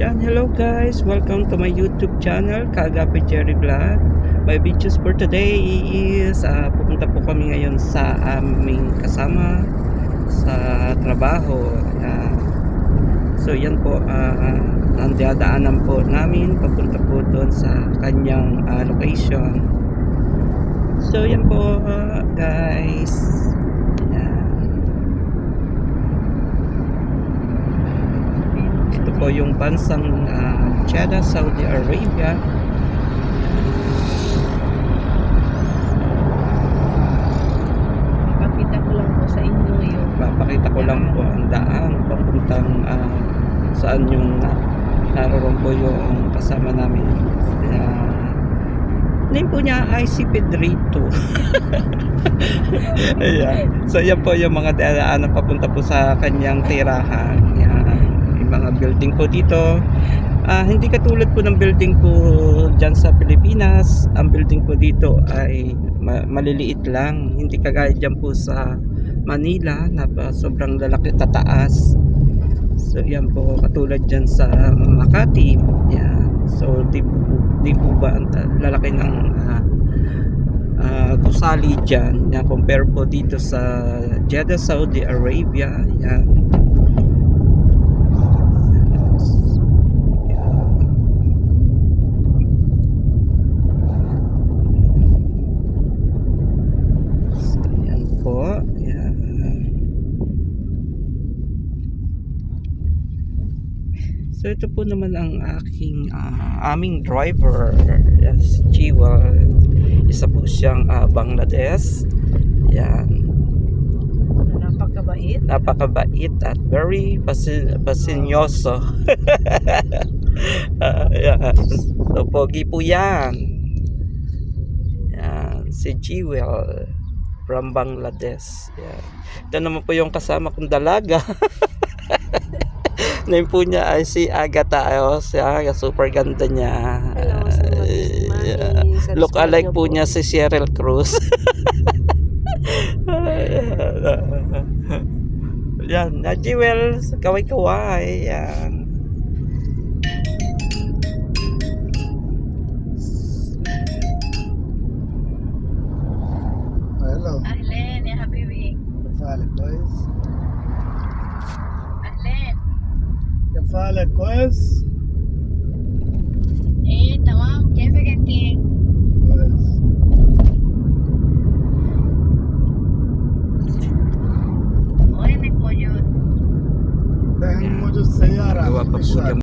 Yan, hello guys, welcome to my YouTube channel, Kaagapi Jerry Vlog. My videos for today is pupunta po kami ngayon sa aming kasama sa trabaho. So yan po, nandadaanan po namin papunta po doon sa kanyang location. So yan po guys. Ito po yung bansang Jeddah, Saudi Arabia. Papakita ko lang po sa inyo yung Papakita ko lang po ang daan papuntang saan yung naroon po yung kasama namin. Name po niya ay si Pedrito. Ayan. So yan po yung mga daan na papunta po sa kanyang tirahan. Mga building po dito, hindi katulad po ng building po dyan sa Pilipinas. Ang building po dito ay maliliit lang, hindi kagaya dyan po sa Manila na sobrang lalaki, tataas. So yan po katulad dyan sa Makati. Yan. So di po ba ang lalaki ng gusali dyan, yan, compare po dito sa Jeddah, Saudi Arabia. Yan. Po, yeah. So ito po naman ang aming driver, yes, Jewel. Isa po siyang Bangladesh. Yan. napakabait. Napakabait at very pasinyoso. Yan. So pogi po yan. Yan, si Jewel from Bangladesh. Yeah. Ito naman po yung kasama kong dalaga. Name po niya ay si Agatha. Super ganda niya. Hello, Yeah. Look alike po niya si Cheryl Cruz. Yan, Jewel, kaway-kaway. Yan. Hello. أهلين يا حبيبي. كيف حالك كويس؟ أهلين. كيف حالك كويس؟ إيه تمام، كيفك أنت؟ كويس. وينك موجود؟ الحين موجود سيارة Gawa pa في po الشارع. dyan